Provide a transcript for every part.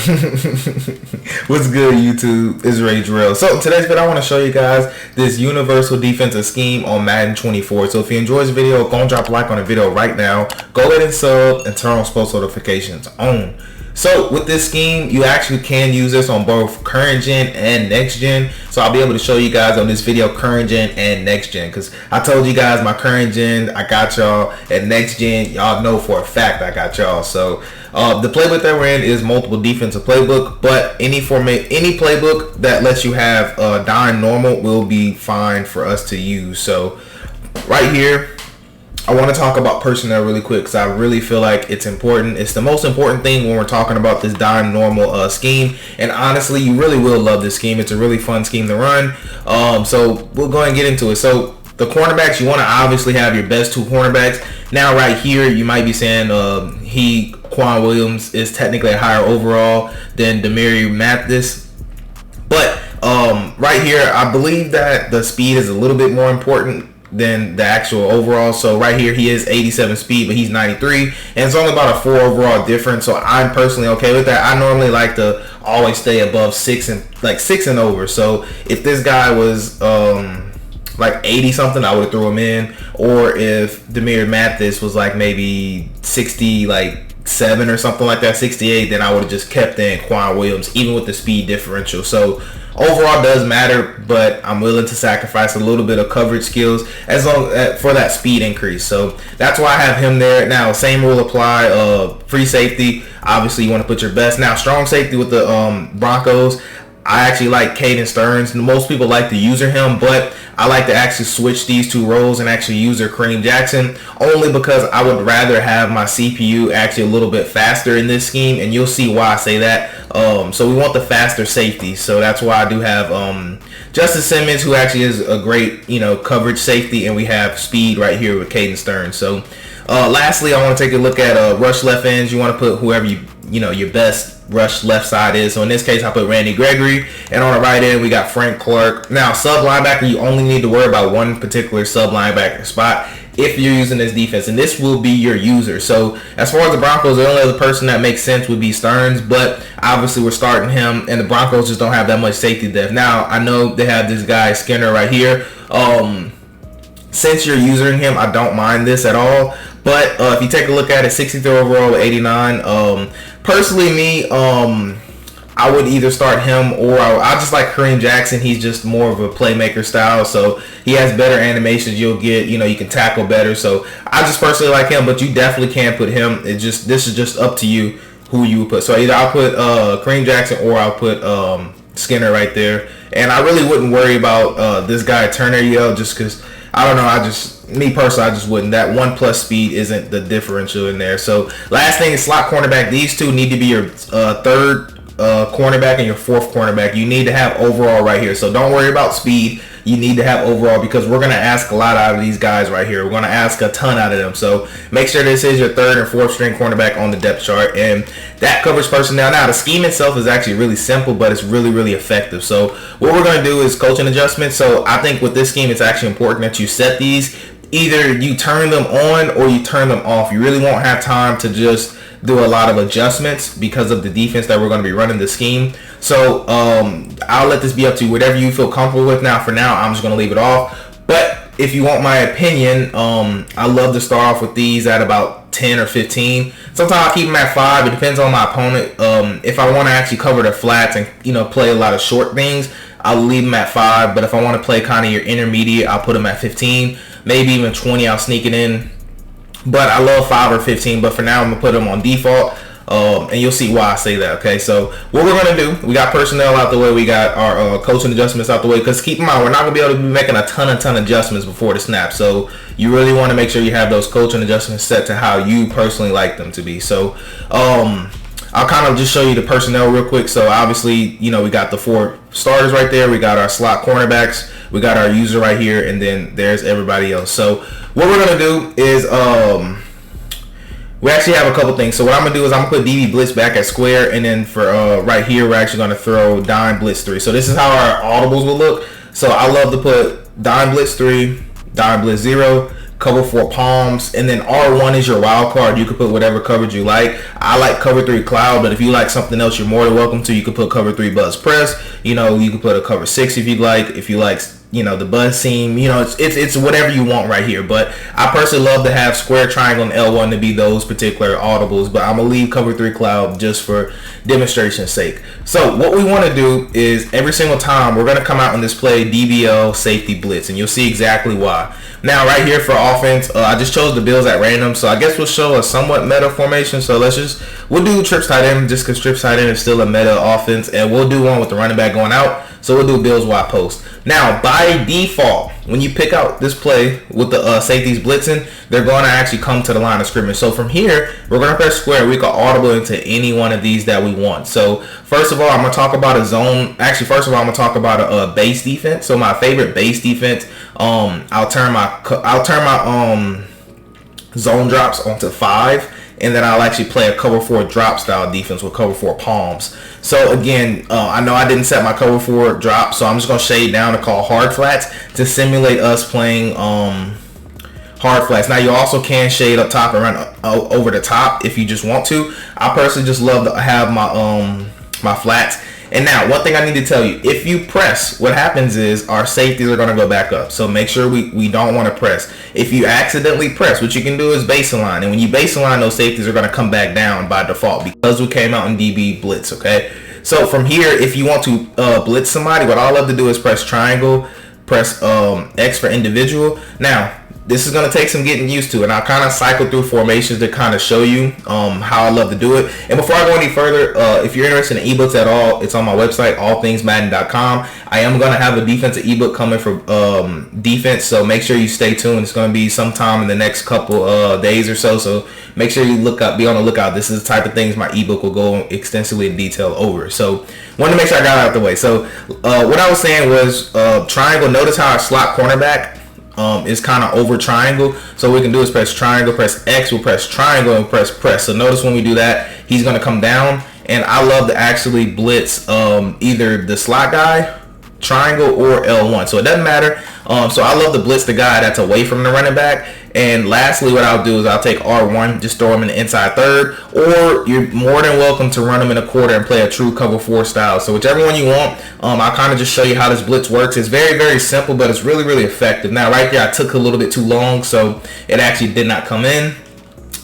What's good, YouTube? It's Ray Drill. So in today's video, I want to show you guys this universal defensive scheme on Madden 24. So if you enjoy this video, go and drop a like on the video right now. Go ahead and sub and turn on post notifications on. So with this scheme, you actually can use this on both current gen and next gen. So I'll be able to show you guys on this video current gen and next gen, because I told you guys my current gen, I got y'all, and next gen, y'all know for a fact I got y'all. So the playbook that we're in is multiple defensive playbook, but any playbook that lets you have dime normal will be fine for us to use. So right here, I want to talk about personnel really quick, because I really feel like it's important. It's the most important thing when we're talking about this dime normal scheme. And honestly, you really will love this scheme. It's a really fun scheme to run. So we'll go ahead and get into it. So the cornerbacks, you want to obviously have your best two cornerbacks. Now right here, you might be saying Quan Williams is technically a higher overall than Demary Mathis. But right here, I believe that the speed is a little bit more important than the actual overall. So right here, he is 87 speed, but he's 93, and it's only about a 4 overall difference. So I'm personally okay with that. I normally like to always stay above 6 and over. So if this guy was like 80 something, I would have threw him in. Or if Demary Mathis was like maybe 67 or something like that, 68, then I would have just kept in Quan Williams, even with the speed differential. So overall does matter, but I'm willing to sacrifice a little bit of coverage skills as long for that speed increase. So that's why I have him there. Now, same rule apply. Free safety, obviously you want to put your best. Now, strong safety with the Broncos, I actually like Caden Stearns. Most people like to user him, but I like to actually switch these two roles and actually user Kareem Jackson, only because I would rather have my CPU actually a little bit faster in this scheme, and you'll see why I say that. So we want the faster safety, so that's why I do have Justice Simmons, who actually is a great coverage safety, and we have speed right here with Caden Stearns. So lastly, I want to take a look at rush left ends. You want to put whoever your best rush left side is. So in this case, I put Randy Gregory, and on the right end we got Frank Clark. Now, sub linebacker, you only need to worry about one particular sub linebacker spot if you're using this defense, and this will be your user. So as far as the Broncos, the only other person that makes sense would be Stearns, but obviously we're starting him, and the Broncos just don't have that much safety depth. Now, I know they have this guy Skinner right here. Since you're using him, I don't mind this at all. But if you take a look at it, 63 overall with 89. Personally, me, I would either start him, or I just like Kareem Jackson. He's just more of a playmaker style, so he has better animations. You'll get, you can tackle better. So I just personally like him, but you definitely can put him. This is just up to you who you would put. So either I'll put Kareem Jackson, or I'll put Skinner right there. And I really wouldn't worry about this guy Turner just because, I don't know, me personally, I just wouldn't. That 1+ speed isn't the differential in there. So last thing is slot cornerback. These two need to be your third cornerback and your fourth cornerback. You need to have overall right here. So don't worry about speed. You need to have overall, because we're going to ask a lot out of these guys right here. We're going to ask a ton out of them. So make sure this is your third and fourth string cornerback on the depth chart. And that covers personnel. Now, the scheme itself is actually really simple, but it's really, really effective. So what we're going to do is coaching adjustments. So I think with this scheme, it's actually important that you set these. Either you turn them on or you turn them off. You really won't have time to just do a lot of adjustments because of the defense that we're going to be running the scheme. So I'll let this be up to you, whatever you feel comfortable with. Now, for now, I'm just going to leave it off. But if you want my opinion, I love to start off with these at about 10 or 15. Sometimes I keep them at 5. It depends on my opponent. If I want to actually cover the flats and play a lot of short things, I'll leave them at 5. But if I want to play kind of your intermediate, I'll put them at 15. Maybe even 20, I'll sneak it in. But I love 5 or 15. But for now, I'm going to put them on default. And you'll see why I say that. Okay, so what we're going to do, we got personnel out the way. We got our coaching adjustments out the way. Because keep in mind, we're not going to be able to be making a ton of adjustments before the snap. So you really want to make sure you have those coaching adjustments set to how you personally like them to be. So I'll kind of just show you the personnel real quick. So obviously, we got the 4 starters right there. We got our slot cornerbacks. We got our user right here. And then there's everybody else. So what we're going to do is we actually have a couple things. So what I'm going to do is I'm going to put DB Blitz back at square. And then for right here, we're actually going to throw dime Blitz 3. So this is how our audibles will look. So I love to put dime Blitz 3, dime Blitz 0, cover 4 palms, and then R1 is your wild card. You can put whatever coverage you like. I like cover 3 cloud, but if you like something else, you're more than welcome to. You can put cover 3 buzz press. You know, you can put a cover 6 if you'd like. If you like, you know, the buzz seam, you know, it's whatever you want right here. But I personally love to have square, triangle, and L1 to be those particular audibles, but I'm gonna leave cover 3 cloud just for demonstration's sake. So what we want to do is every single time we're going to come out in this play DBL safety blitz, and you'll see exactly why. Now right here for offense, I just chose the Bills at random, so I guess we'll show a somewhat meta formation. So we'll do trips tight end just because trips tight end is still a meta offense, and we'll do one with the running back going out. So we'll do Bills wide post. Now, by default, when you pick out this play with the safeties blitzing, they're going to actually come to the line of scrimmage. So from here, we're going to press square. We can audible into any one of these that we want. So first of all, I'm going to talk about a zone. Actually, first of all, I'm going to talk about a base defense. So my favorite base defense, I'll turn my zone drops onto 5. And then I'll actually play a cover 4 drop style defense with cover 4 palms. So again, I know I didn't set my cover 4 drop, so I'm just going to shade down to call hard flats to simulate us playing hard flats. Now you also can shade up top and run over the top if you just want to. I personally just love to have my flats. And now, one thing I need to tell you, if you press, what happens is our safeties are going to go back up. So make sure we don't want to press. If you accidentally press, what you can do is base align. And when you base align, those safeties are going to come back down by default because we came out in DB blitz, okay? So from here, if you want to blitz somebody, what I love to do is press triangle, press X for individual. Now, this is going to take some getting used to, and I'll kind of cycle through formations to kind of show you how I love to do it. And before I go any further, if you're interested in ebooks at all, it's on my website, allthingsmadden.com. I am going to have a defensive ebook coming for defense, so make sure you stay tuned. It's going to be sometime in the next couple days or so, so make sure you be on the lookout. This is the type of things my ebook will go extensively in detail over. So wanted to make sure I got it out the way. So what I was saying was triangle. Notice how our slot cornerback is kind of over triangle. So what we can do is press triangle, press X, we'll press triangle, and press. So notice when we do that, he's going to come down. And I love to actually blitz either the slot guy, triangle, or L1. So it doesn't matter. So I love to blitz the guy that's away from the running back. And lastly, what I'll do is I'll take R1, just throw him in the inside third, or you're more than welcome to run him in a quarter and play a true cover 4 style. So whichever one you want, I'll kind of just show you how this blitz works. It's very, very simple, but it's really, really effective. Now, right there, I took a little bit too long, so it actually did not come in.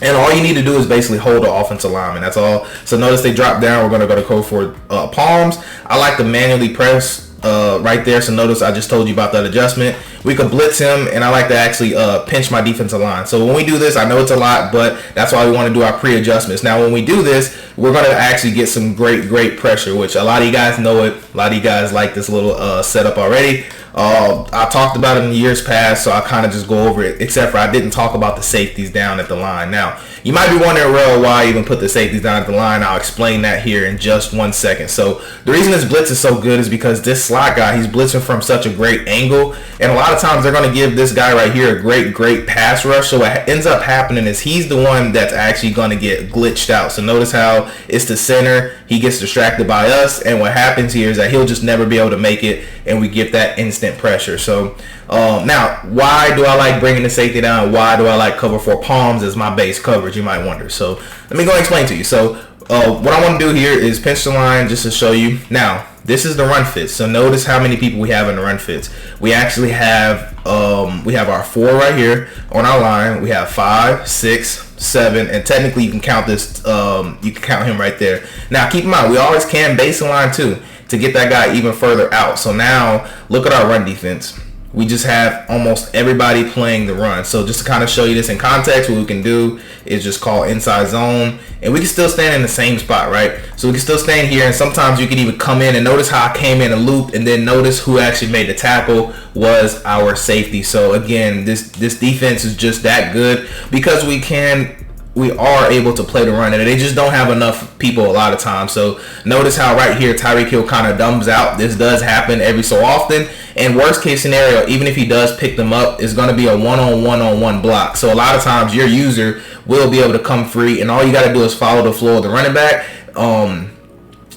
And all you need to do is basically hold the offensive lineman. That's all. So notice they drop down. We're going to go to code for palms. I like to manually press right there. So notice I just told you about that adjustment. We could blitz him, and I like to actually pinch my defensive line. So when we do this, I know it's a lot, but that's why we want to do our pre-adjustments. Now when we do this, we're going to actually get some great pressure, which a lot of you guys know it. A lot of you guys like this little setup already. I talked about it in years past, so I kind of just go over it, except for I didn't talk about the safeties down at the line. Now, you might be wondering, well, why I even put the safeties down at the line. I'll explain that here in just 1 second. So the reason this blitz is so good is because this slot guy, he's blitzing from such a great angle, and a lot of times they're going to give this guy right here a great pass rush. So what ends up happening is he's the one that's actually going to get glitched out. So notice how it's the center, he gets distracted by us, and what happens here is that he'll just never be able to make it, and we get that instant pressure. So now, why do I like bringing the safety down? Why do I like cover 4 palms as my base coverage, you might wonder. So let me go and explain to you. So what I want to do here is pinch the line just to show you. Now, this is the run fits. So notice how many people we have in the run fits. We actually have our 4 right here on our line. We have 5, 6, 7, and technically you can count this. You can count him right there. Now keep in mind, we always can base the line too to get that guy even further out. So now look at our run defense. We just have almost everybody playing the run. So just to kind of show you this in context, what we can do is just call inside zone, and we can still stand in the same spot, right? So we can still stand here, and sometimes you can even come in and notice how I came in and looped, and then notice who actually made the tackle was our safety. So again, this defense is just that good because we are able to play the run, and they just don't have enough people a lot of times. So notice how right here Tyreek Hill kind of dumbs out. This does happen every so often, and worst case scenario, even if he does pick them up, it's going to be a one-on-one block. So a lot of times your user will be able to come free, and all you got to do is follow the flow of the running back.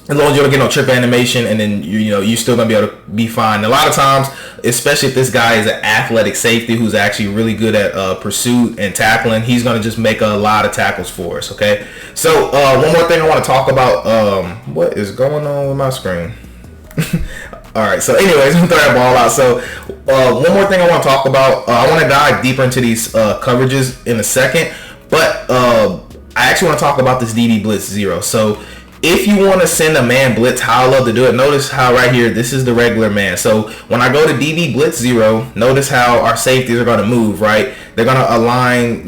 as long as you don't get no trip animation, and then you're still gonna be able to be fine. A lot of times, especially if this guy is an athletic safety who's actually really good at pursuit and tackling, he's gonna just make a lot of tackles for us. Okay, so one more thing I want to talk about. What is going on with my screen? All right, so anyways, I'm gonna throw that ball out. So one more thing I want to talk about. I want to dive deeper into these coverages in a second, but I actually want to talk about this DB Blitz 0. So if you want to send a man blitz, how I love to do it, notice how right here, this is the regular man. So when I go to DB Blitz 0, notice how our safeties are going to move, right? They're going to align,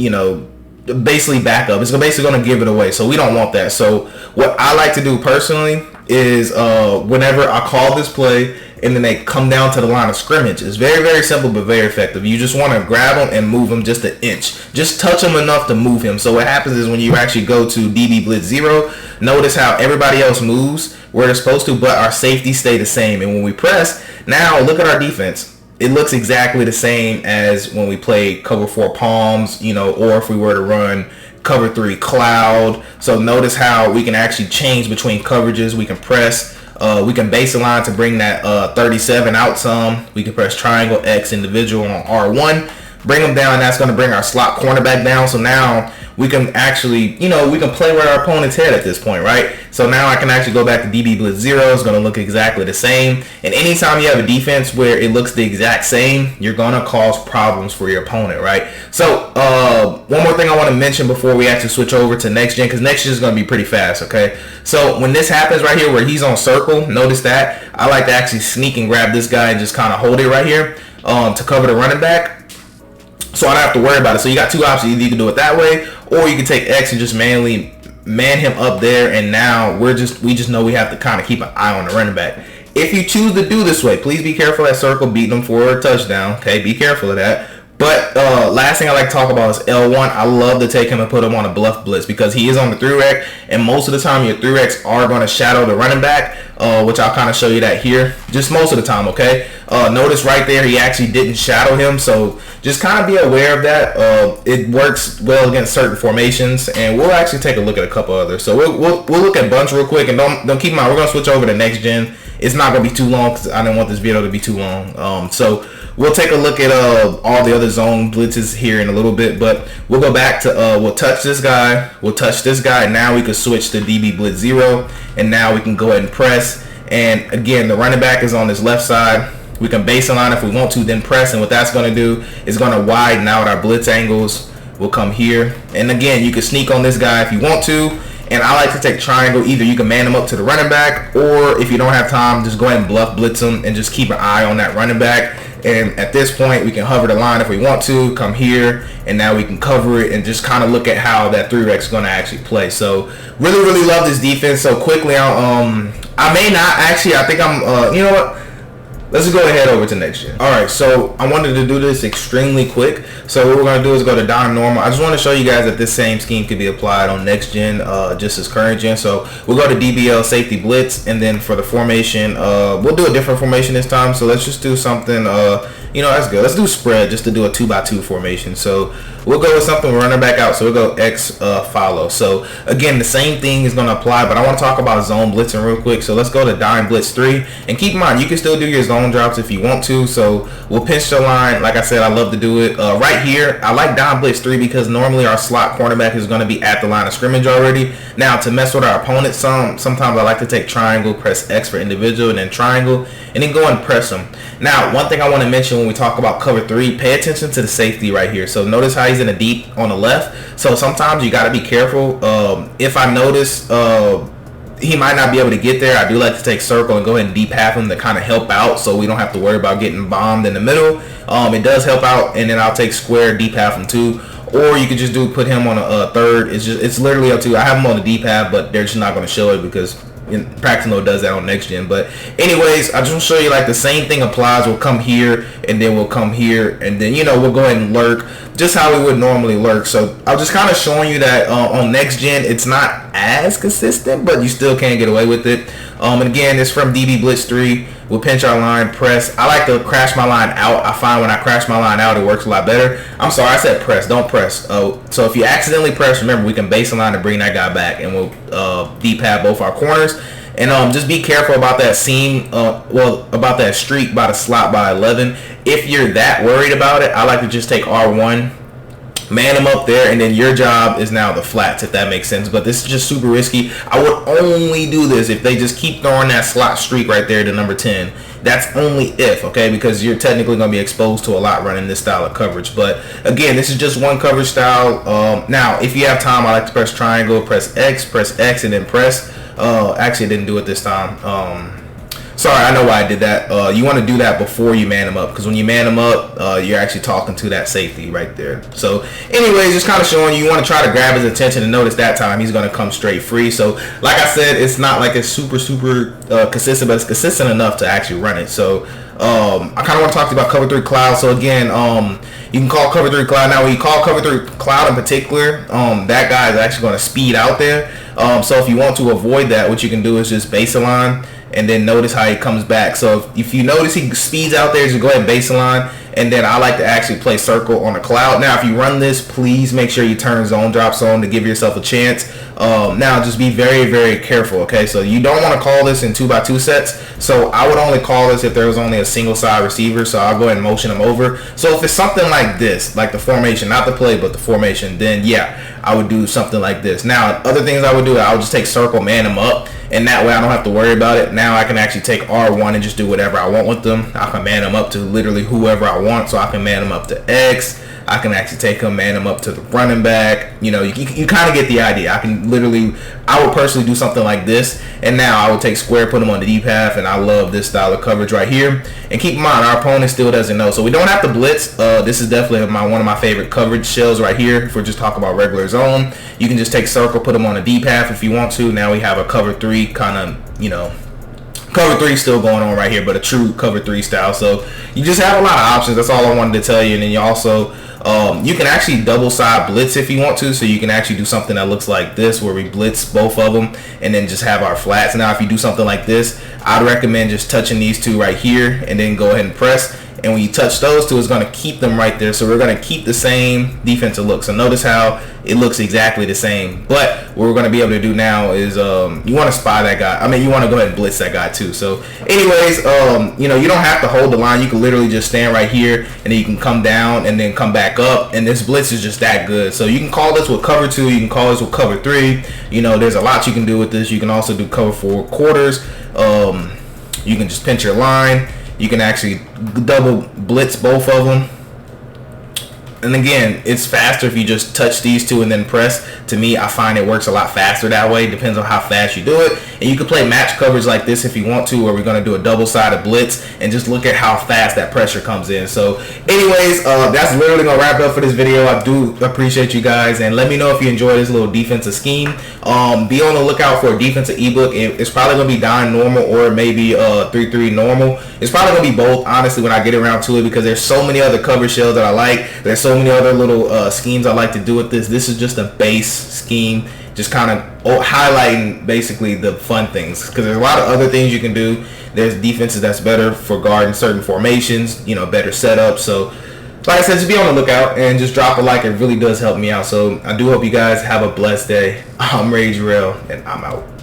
basically back up. It's basically going to give it away. So we don't want that. So what I like to do personally is whenever I call this play and then they come down to the line of scrimmage, it's very, very simple but very effective. You just want to grab them and move them just an inch. Just touch them enough to move him. So what happens is when you actually go to DB Blitz 0, notice how everybody else moves where they're supposed to, but our safety stay the same. And when we press, now look at our defense. It looks exactly the same as when we play cover 4 palms, or if we were to run cover 3 cloud. So notice how we can actually change between coverages. We can press, we can base a line to bring that 37 out some. We can press triangle X individual on R1, bring them down, and that's going to bring our slot cornerback down. So now we can actually, we can play with our opponent's head at this point, right? So now I can actually go back to DB Blitz 0. It's going to look exactly the same. And anytime you have a defense where it looks the exact same, you're going to cause problems for your opponent, right? So one more thing I want to mention before we actually switch over to next gen, because next gen is going to be pretty fast, okay? So when this happens right here where he's on circle, notice that I like to actually sneak and grab this guy and just kind of hold it right here to cover the running back. So I don't have to worry about it. So you got two options. Either you can do it that way, or you can take X and just manually man him up there. And now we just know we have to kind of keep an eye on the running back. If you choose to do this way, please be careful at circle beating them for a touchdown. Okay, be careful of that. But last thing I like to talk about is L1. I love to take him and put him on a bluff blitz because he is on the 3-rec, and most of the time your 3-recs are going to shadow the running back, which I'll kind of show you that here. Just most of the time, okay? Notice right there he actually didn't shadow him, so just kind of be aware of that. It works well against certain formations, and we'll actually take a look at a couple others. So we'll look at bunch real quick, and don't keep in mind we're going to switch over to next gen. It's not going to be too long because I didn't want this video to be too long. So we'll take a look at all the other zone blitzes here in a little bit, but we'll go back to we'll touch this guy, we'll touch this guy, and now we can switch to DB Blitz 0, and now we can go ahead and press. And again, the running back is on this left side. We can base a line if we want to, then press, and what that's going to do is going to widen out our blitz angles. We'll come here, and again, you can sneak on this guy if you want to. And I like to take triangle. Either you can man him up to the running back, or if you don't have time, just go ahead and bluff blitz him and just keep an eye on that running back. And at this point, we can hover the line if we want to, come here, and now we can cover it and just kind of look at how that 3-rec is going to actually play. So really, really love this defense. So quickly, I may not actually, I think I'm, you know what? Let's just go ahead over to next gen. All right, so I wanted to do this extremely quick. So what we're going to do is go to dime normal. I just want to show you guys that this same scheme could be applied on next gen, just as current gen. So we'll go to DBL safety blitz, and then for the formation, we'll do a different formation this time. So let's just do something, that's good. Let's do spread just to do a 2x2 formation. So we'll go with something with running back out. So we'll go X follow. So again, the same thing is going to apply, but I want to talk about zone blitzing real quick. So let's go to dime blitz 3, and keep in mind you can still do your zone drops if you want to. So we'll pinch the line. Like I said, I love to do it right here. I like dime blitz 3 because normally our slot cornerback is going to be at the line of scrimmage already. Now to mess with our opponent, sometimes I like to take triangle, press X for individual, and then triangle, and then go and press them. Now one thing I want to mention when we talk about cover 3, pay attention to the safety right here. So notice how he's in a deep on the left. So sometimes you got to be careful. If I notice he might not be able to get there, I do like to take circle and go ahead and deep half him to kind of help out, so we don't have to worry about getting bombed in the middle. It does help out, and then I'll take square deep half him too, or you could just put him on a third. It's literally up to you. I have him on the deep half, but they're just not going to show it because practice mode does that on next gen. But anyways, I just want to show you like the same thing applies. We'll come here, and then we'll come here, and then we'll go ahead and lurk just how we would normally lurk. So I'm just kind of showing you that on next gen it's not as consistent, but you still can't get away with it. And again, it's from DB Blitz 3. We'll pinch our line, press. I like to crash my line out. I find when I crash my line out, it works a lot better. I'm sorry, I said press, don't press. So if you accidentally press, remember we can base a line to bring that guy back, and we'll deep pad both our corners. And just be careful about that seam, about that streak by the slot by 11. If you're that worried about it, I like to just take R1, man them up there, and then your job is now the flats, if that makes sense. But this is just super risky. I would only do this if they just keep throwing that slot streak right there to number 10. That's only if, okay, because you're technically going to be exposed to a lot running this style of coverage. But again, this is just one coverage style. Now, if you have time, I like to press triangle, press X, and then press. Actually, I didn't do it this time. Sorry, I know why I did that. You want to do that before you man them up, because when you man them up, you're actually talking to that safety right there. So anyways, just kind of showing you want to try to grab his attention, and notice that time he's going to come straight free. So like I said, it's not like it's super consistent, but it's consistent enough to actually run it. So I kind of want to talk to you about cover 3 cloud. So again, you can call cover 3 cloud. Now when you call cover 3 cloud in particular, that guy is actually going to speed out there. So if you want to avoid that, what you can do is just baseline, and then notice how he comes back. So if you notice he speeds out there, just go ahead and baseline, and then I like to actually play circle on the cloud. Now if you run this, please make sure you turn zone drops on to give yourself a chance. Now just be very careful, okay? So you don't want to call this in 2x2 sets. So I would only call this if there was only a single side receiver. So I'll go ahead and motion him over. So if it's something like this, like the formation, not the play but the formation, then yeah, I would do something like this. Now other things I would do, I would just take circle, man him up, and that way I don't have to worry about it. Now I can actually take R1 and just do whatever I want with them. I can man them up to literally whoever I want. So I can man them up to X. I can actually take him, man him up to the running back. You know, you kind of get the idea. I can literally, I would personally do something like this. And now I would take square, put him on the deep half, and I love this style of coverage right here. And keep in mind, our opponent still doesn't know. So we don't have to blitz. This is definitely one of my favorite coverage shells right here. If we're just talking about regular zone, you can just take circle, put him on the deep half if you want to. Now we have a cover 3 kind of, you know, cover 3 still going on right here, but a true cover 3 style. So you just have a lot of options. That's all I wanted to tell you. And then you also, you can actually double side blitz if you want to. So you can actually do something that looks like this, where we blitz both of them and then just have our flats. Now if you do something like this, I'd recommend just touching these two right here and then go ahead and press. And when you touch those two, it's going to keep them right there. So we're going to keep the same defensive look. So notice how it looks exactly the same. But what we're going to be able to do now is you want to spy that guy. I mean, you want to go ahead and blitz that guy too. So anyways, you know, you don't have to hold the line. You can literally just stand right here, and then you can come down and then come back up. And this blitz is just that good. So you can call this with cover 2. You can call this with cover 3. You know, there's a lot you can do with this. You can also do cover 4 quarters. You can just pinch your line. You can actually double blitz both of them. And again, it's faster if you just touch these two and then press. To me, I find it works a lot faster that way. Depends on how fast you do it. And you can play match coverage like this if you want to, where we're going to do a double-sided blitz and just look at how fast that pressure comes in. So anyways, that's literally going to wrap it up for this video. I do appreciate you guys, and let me know if you enjoy this little defensive scheme. Be on the lookout for a defensive ebook. It's probably going to be dime normal or maybe 3-3 normal. It's probably going to be both, honestly, when I get around to it, because there's so many other coverage shells that I like. There's so many other little schemes I like to do with this. This is just a base scheme, just kind of highlighting basically the fun things, because there's a lot of other things you can do. There's defenses that's better for guarding certain formations, you know, better setups. So like I said, just be on the lookout and just drop a like. It really does help me out. So I do hope you guys have a blessed day. I'm Ray Jarrell, and I'm out.